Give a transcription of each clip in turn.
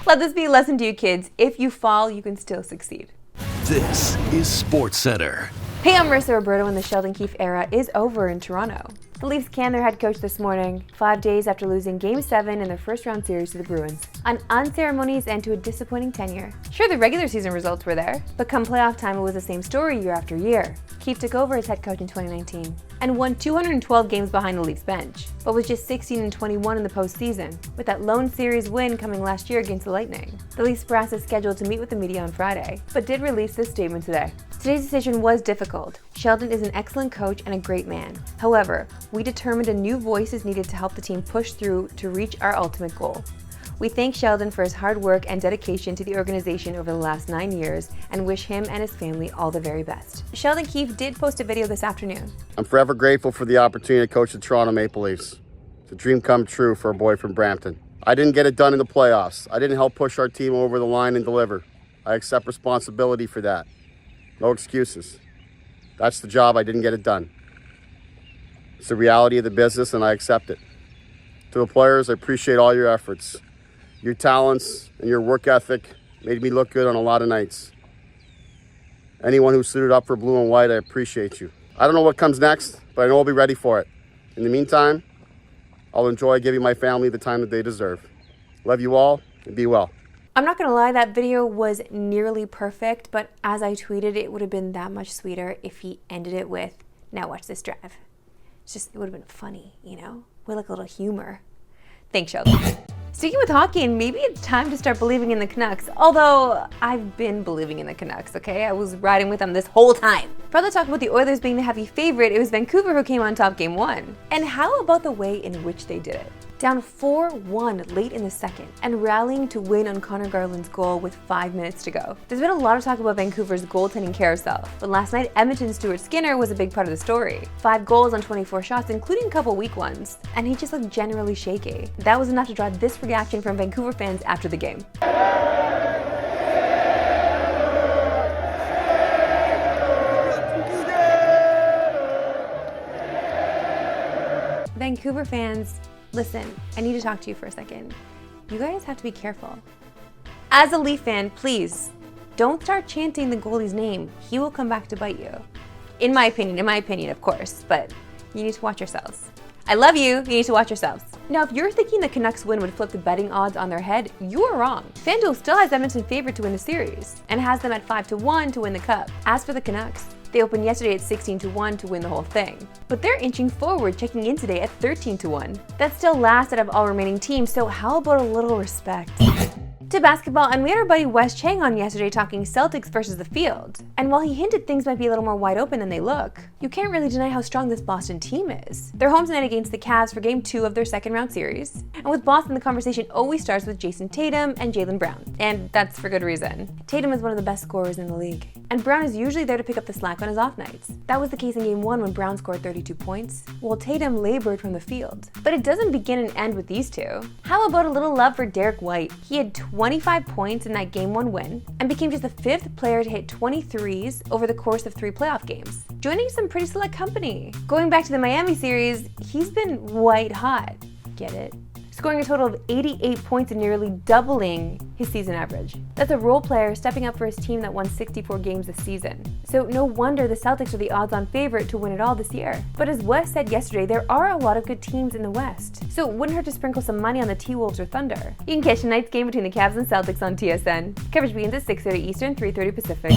Let this be a lesson to you kids. If you fall, you can still succeed. This is Sportscentre. Hey, I'm Marissa Roberto, and the Sheldon Keefe era is over in Toronto. The Leafs canned their head coach this morning, 5 days after losing Game 7 in their first-round series to the Bruins. An unceremonious end to a disappointing tenure. Sure, the regular season results were there, but come playoff time, it was the same story year after year. Keefe took over as head coach in 2019 and won 212 games behind the Leafs bench, but was just 16-21 in the postseason, with that lone series win coming last year against the Lightning. The Leafs brass is scheduled to meet with the media on Friday, but did release this statement today. Today's decision was difficult. Sheldon is an excellent coach and a great man. However, we determined a new voice is needed to help the team push through to reach our ultimate goal. We thank Sheldon for his hard work and dedication to the organization over the last 9 years and wish him and his family all the very best. Sheldon Keefe did post a video this afternoon. I'm forever grateful for the opportunity to coach the Toronto Maple Leafs. It's a dream come true for a boy from Brampton. I didn't get it done in the playoffs. I didn't help push our team over the line and deliver. I accept responsibility for that. No excuses. That's the job. I didn't get it done. It's the reality of the business, and I accept it. To the players, I appreciate all your efforts. Your talents and your work ethic made me look good on a lot of nights. Anyone who suited up for blue and white, I appreciate you. I don't know what comes next, but I know I'll be ready for it. In the meantime, I'll enjoy giving my family the time that they deserve. Love you all, and be well. I'm not gonna lie, that video was nearly perfect, but as I tweeted, it would have been that much sweeter if he ended it with, "Now watch this drive." It would have been funny, you know? With like a little humor. Thanks, Sheldon. Speaking with hockey, and maybe it's time to start believing in the Canucks. Although, I've been believing in the Canucks, okay? I was riding with them this whole time. For all the talk about the Oilers being the heavy favorite, it was Vancouver who came on top Game 1. And how about the way in which they did it? Down 4-1 late in the second, and rallying to win on Connor Garland's goal with 5 minutes to go. There's been a lot of talk about Vancouver's goaltending carousel, but last night Edmonton's Stuart Skinner was a big part of the story. 5 goals on 24 shots, including a couple weak ones, and he just looked generally shaky. That was enough to draw this reaction from Vancouver fans after the game. Vancouver fans, listen, I need to talk to you for a second. You guys have to be careful. As a Leaf fan, please, don't start chanting the goalie's name. He will come back to bite you. In my opinion, of course, but you need to watch yourselves. I love you, you need to watch yourselves. Now, if you're thinking the Canucks win would flip the betting odds on their head, you are wrong. FanDuel still has Edmonton favored to win the series, and has them at 5-1 to win the Cup. As for the Canucks, they opened yesterday at 16-1 to win the whole thing. But they're inching forward, checking in today at 13-1. That's still last out of all remaining teams, so how about a little respect? To basketball, and we had our buddy Wes Chang on yesterday talking Celtics versus the field. And while he hinted things might be a little more wide open than they look, you can't really deny how strong this Boston team is. They're home tonight against the Cavs for Game 2 of their second round series. And with Boston, the conversation always starts with Jason Tatum and Jaylen Brown. And that's for good reason. Tatum is one of the best scorers in the league, and Brown is usually there to pick up the slack on his off nights. That was the case in Game 1 when Brown scored 32 points, while Tatum labored from the field. But it doesn't begin and end with these two. How about a little love for Derek White? He had 25 points in that Game 1 win, and became just the 5th player to hit 23s over the course of 3 playoff games, joining some pretty select company. Going back to the Miami series, he's been white hot. Get it? Scoring a total of 88 points and nearly doubling his season average. That's a role player stepping up for his team that won 64 games this season. So no wonder the Celtics are the odds-on favorite to win it all this year. But as Wes said yesterday, there are a lot of good teams in the West, so it wouldn't hurt to sprinkle some money on the T-Wolves or Thunder. You can catch tonight's game between the Cavs and Celtics on TSN. Coverage begins at 6:30 Eastern, 3:30 Pacific.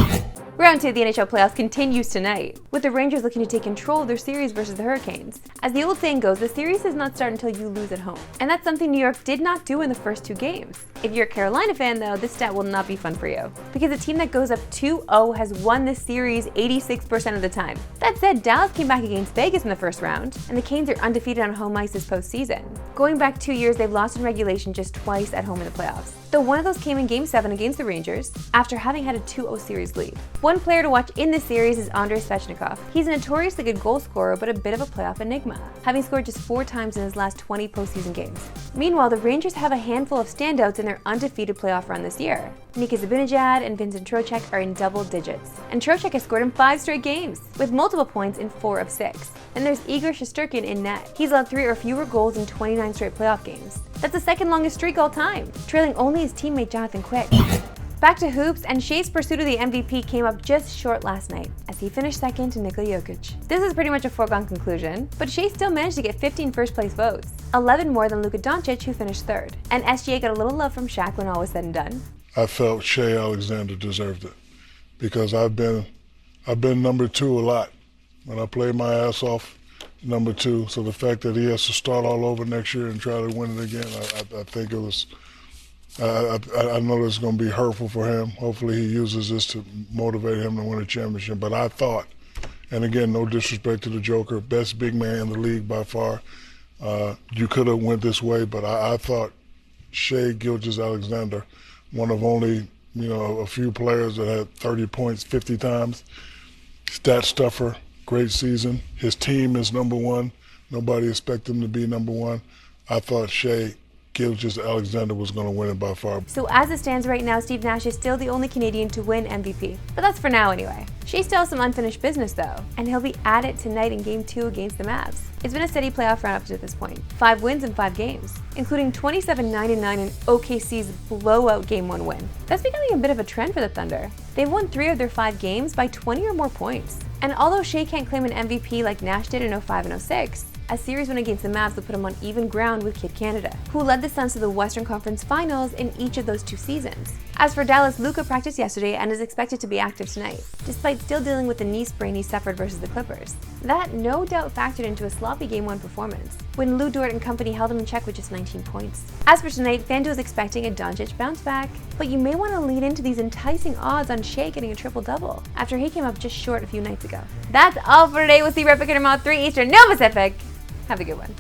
Round 2 of the NHL playoffs continues tonight, with the Rangers looking to take control of their series versus the Hurricanes. As the old saying goes, the series does not start until you lose at home. And that's something New York did not do in the first 2 games. If you're a Carolina fan though, this stat will not be fun for you, because a team that goes up 2-0 has won this series 86% of the time. That said, Dallas came back against Vegas in the first round, and the Canes are undefeated on home ice this postseason. Going back 2 years, they've lost in regulation just twice at home in the playoffs, though one of those came in Game 7 against the Rangers after having had a 2-0 series lead. One player to watch in this series is Andrei Svechnikov. He's a notoriously good goal scorer, but a bit of a playoff enigma, having scored just 4 times in his last 20 postseason games. Meanwhile, the Rangers have a handful of standouts in their undefeated playoff run this year. Nika Zibanejad and Vincent Trocheck are in double digits, and Trocheck has scored in 5 straight games, with multiple points in 4 of 6. Then there's Igor Shesterkin in net. He's allowed 3 or fewer goals in 29 straight playoff games. That's the second longest streak all time, trailing only his teammate Jonathan Quick. Back to hoops, and Shea's pursuit of the MVP came up just short last night, as he finished second to Nikola Jokic. This is pretty much a foregone conclusion, but Shea still managed to get 15 first-place votes, 11 more than Luka Doncic, who finished third. And SGA got a little love from Shaq when all was said and done. I felt Shea Alexander deserved it, because I've been number 2 a lot. When I played my ass off, number 2. So the fact that he has to start all over next year and try to win it again, I think it was. I know it's going to be hurtful for him. Hopefully he uses this to motivate him to win a championship. But I thought, and again, no disrespect to the Joker, best big man in the league by far. You could have went this way, but I thought Shea Gilgeous-Alexander, one of only a few players that had 30 points 50 times, stat stuffer, great season. His team is number 1. Nobody expected him to be number 1. I thought Shea Gilgeous-Alexander was going to win it by far. So as it stands right now, Steve Nash is still the only Canadian to win MVP. But that's for now anyway. Shea still has some unfinished business though, and he'll be at it tonight in Game 2 against the Mavs. It's been a steady playoff run up to this point. 5 wins in 5 games, including 27-9-9 in OKC's blowout Game 1 win. That's becoming a bit of a trend for the Thunder. They've won 3 of their 5 games by 20 or more points. And although Shea can't claim an MVP like Nash did in 05 and 06, a series win against the Mavs would put him on even ground with Kid Canada, who led the Suns to the Western Conference Finals in each of those 2 seasons. As for Dallas, Luka practiced yesterday and is expected to be active tonight, despite still dealing with the knee sprain he suffered versus the Clippers. That no doubt factored into a sloppy Game 1 performance, when Lou Dort and company held him in check with just 19 points. As for tonight, FanDuel is expecting a Doncic bounce back, but you may want to lean into these enticing odds on Shea getting a triple-double, after he came up just short a few nights ago. That's all for today. We'll see you right back in tomorrow, 3 Eastern, no Pacific. Have a good one.